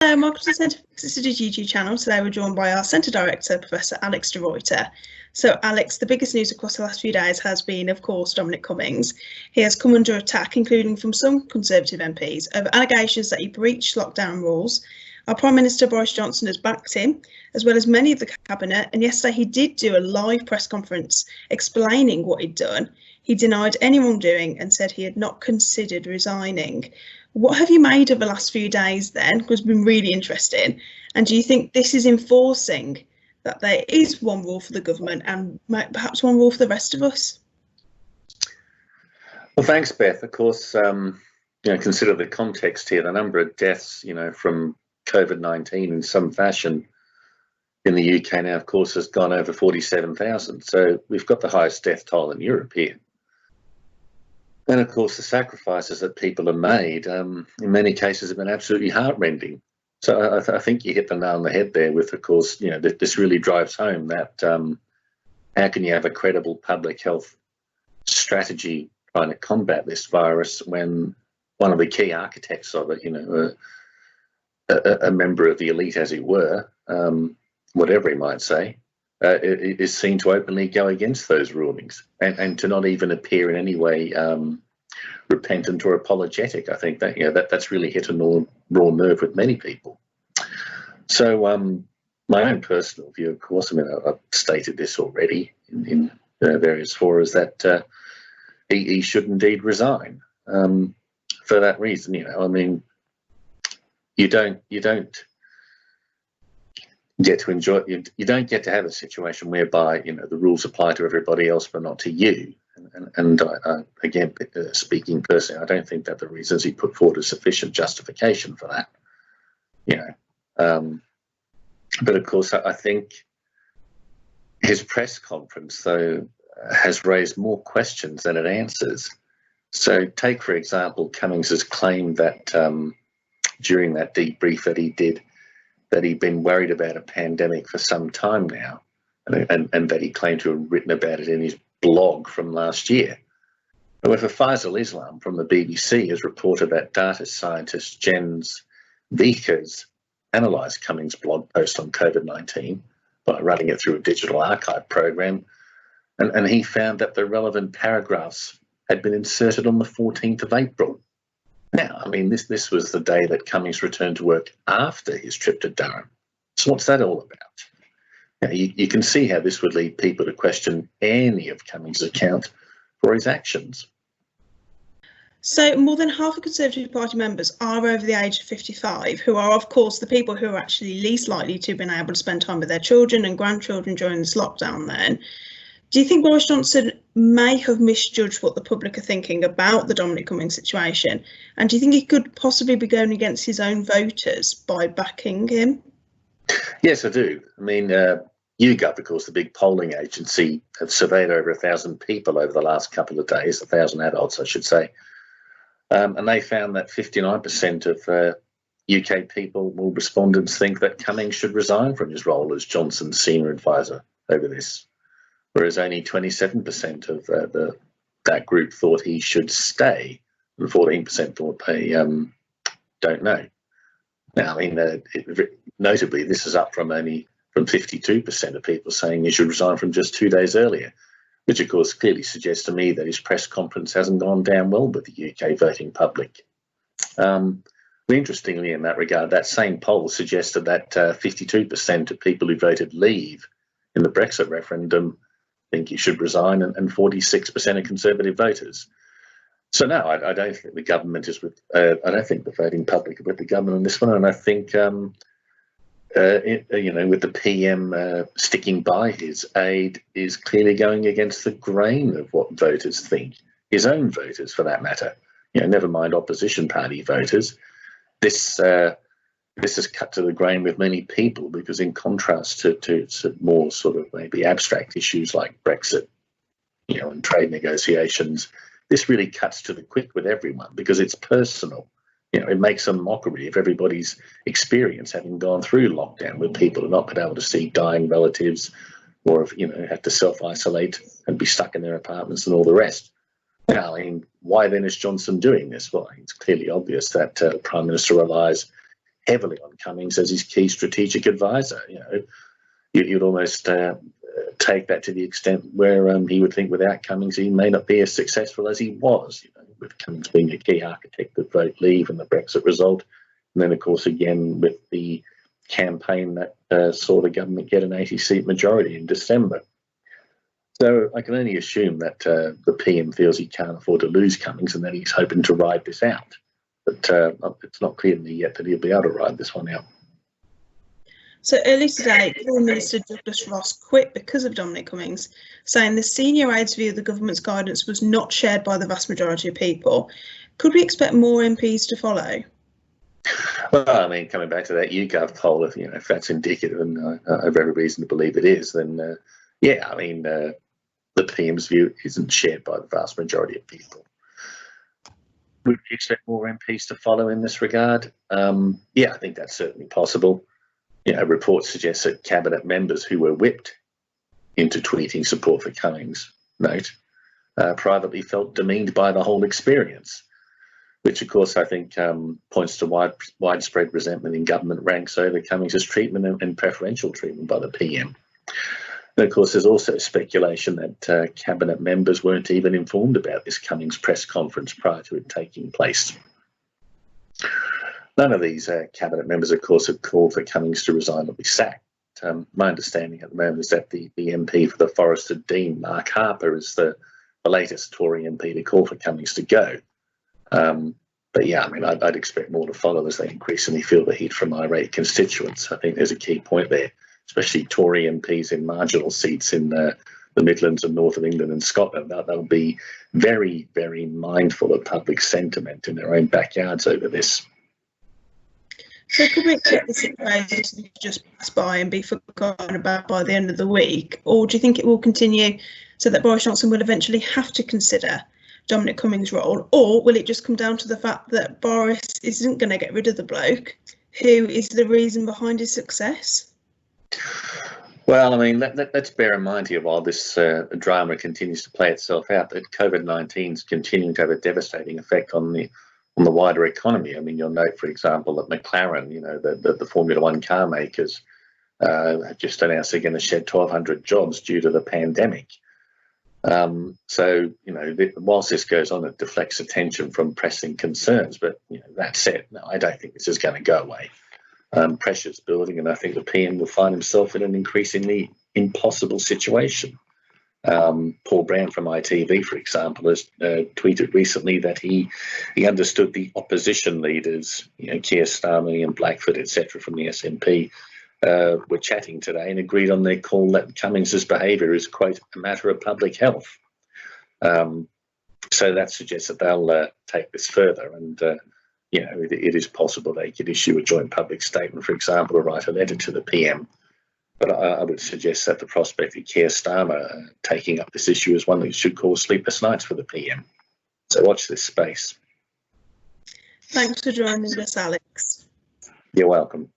Welcome to the City's YouTube channel. Today we're joined by our Centre Director, Professor Alex de Ruyter. So Alex, the biggest news across the last few days has been, of course, Dominic Cummings. He has come under attack, including from some Conservative MPs, over allegations that he breached lockdown rules. Our Prime Minister Boris Johnson has backed him, as well as many of the Cabinet, and yesterday he did do a live press conference explaining what he'd done. He denied any wrongdoing and said he had not considered resigning. What have you made of the last few days then? Because it's been really interesting. And do you think this is enforcing that there is one rule for the government and perhaps one rule for the rest of us? Well, thanks, Beth. Of course, consider the context here. The number of deaths, from COVID-19 in some fashion in the UK now, of course, has gone over 47,000. So we've got the highest death toll in Europe here. And of course, the sacrifices that people have made, in many cases, have been absolutely heartrending. So I think you hit the nail on the head there with, of course, this really drives home that how can you have a credible public health strategy trying to combat this virus when one of the key architects of it, a member of the elite, as it were, whatever he might say, is seen to openly go against those rulings and to not even appear in any way repentant or apologetic. I think that that's really hit a raw nerve with many people. So my own personal view, of course, I've stated this already in various forums that he should indeed resign for that reason. You don't get to enjoy. You don't get to have a situation whereby the rules apply to everybody else but not to you. And again, speaking personally, I don't think that the reasons he put forward is sufficient justification for that. But of course, I think his press conference, though, has raised more questions than it answers. So take, for example, Cummings has claimed that during that debrief that he did, that he'd been worried about a pandemic for some time now, and that he claimed to have written about it in his blog from last year. However, Faisal Islam from the BBC has reported that data scientist Jens Vickers analysed Cummings' blog post on COVID-19 by running it through a digital archive program, and he found that the relevant paragraphs had been inserted on the 14th of April. Now, this was the day that Cummings returned to work after his trip to Durham. So what's that all about? You can see how this would lead people to question any of Cummings' account for his actions. So more than half of Conservative Party members are over the age of 55, who are, of course, the people who are actually least likely to have been able to spend time with their children and grandchildren during this lockdown then. Do you think Boris Johnson may have misjudged what the public are thinking about the Dominic Cummings situation? And do you think he could possibly be going against his own voters by backing him? Yes, I do. YouGov, of course, the big polling agency, have surveyed over 1,000 people over the last couple of days, 1,000 adults, I should say. And they found that 59% of UK people, well, respondents, think that Cummings should resign from his role as Johnson's senior advisor over this, whereas only 27% of that group thought he should stay, and 14% thought they don't know. Now, notably, this is up from 52% of people saying he should resign from just 2 days earlier, which of course clearly suggests to me that his press conference hasn't gone down well with the UK voting public. Interestingly, in that regard, that same poll suggested that 52% of people who voted leave in the Brexit referendum think he should resign, and 46% of Conservative voters. So no, I don't think the government is with. I don't think the voting public are with the government on this one, and I think with the PM sticking by his aid is clearly going against the grain of what voters think, his own voters for that matter. Never mind opposition party voters. This is cut to the grain with many people, because in contrast to more sort of maybe abstract issues like Brexit, and trade negotiations, this really cuts to the quick with everyone because it's personal. It makes a mockery of everybody's experience having gone through lockdown, with people who have not been able to see dying relatives, or have, had to self-isolate and be stuck in their apartments and all the rest. Now, why then is Johnson doing this? Well, it's clearly obvious that the Prime Minister relies heavily on Cummings as his key strategic advisor. You'd almost take that to the extent where he would think without Cummings he may not be as successful as he was, with Cummings being a key architect of vote leave and the Brexit result. And then, of course, again, with the campaign that saw the government get an 80-seat majority in December. So I can only assume that the PM feels he can't afford to lose Cummings and that he's hoping to ride this out. But it's not clear to me yet that he'll be able to ride this one out. So earlier today, Tory Minister Douglass Ross quit because of Dominic Cummings, saying the senior aide's view of the government's guidance was not shared by the vast majority of people. Could we expect more MPs to follow? Well, I mean, coming back to that YouGov poll, if that's indicative, and I have every reason to believe it is, then yeah, I mean, the PM's view isn't shared by the vast majority of people. Would you expect more MPs to follow in this regard? Yeah, I think that's certainly possible. Reports suggest that cabinet members who were whipped into tweeting support for Cummings, privately felt demeaned by the whole experience, which, of course, I think points to widespread resentment in government ranks over Cummings' treatment and preferential treatment by the PM. And, of course, there's also speculation that cabinet members weren't even informed about this Cummings press conference prior to it taking place. None of these cabinet members, of course, have called for Cummings to resign or be sacked. My understanding at the moment is that the MP for the Forest of Dean, Mark Harper, is the latest Tory MP to call for Cummings to go. But yeah, I mean, I'd expect more to follow as they increasingly feel the heat from irate constituents. I think there's a key point there, especially Tory MPs in marginal seats in the Midlands and north of England and Scotland. They'll be very, very mindful of public sentiment in their own backyards over this. So could we expect the situation to just pass by and be forgotten about by the end of the week? Or do you think it will continue so that Boris Johnson will eventually have to consider Dominic Cummings' role? Or will it just come down to the fact that Boris isn't going to get rid of the bloke who is the reason behind his success? Well, I mean, let's bear in mind here, while this drama continues to play itself out, that COVID-19 is continuing to have a devastating effect on the wider economy. I mean, you'll note, for example, that McLaren, the Formula One car makers, have just announced they're going to shed 1,200 jobs due to the pandemic. So, whilst this goes on, it deflects attention from pressing concerns. But that said, no, I don't think this is going to go away. Pressure's building, and I think the PM will find himself in an increasingly impossible situation. Paul Brown from ITV, for example, has tweeted recently that he understood the opposition leaders, Keir Starmer and Blackford, etc., from the SNP, were chatting today and agreed on their call that Cummings' behaviour is, quote, a matter of public health. So that suggests that they'll take this further, and it is possible they could issue a joint public statement, for example, or write a letter to the PM. But I would suggest that the prospect of Keir Starmer taking up this issue is one that should cause sleepless nights for the PM. So watch this space. Thanks for joining us, Alex. You're welcome.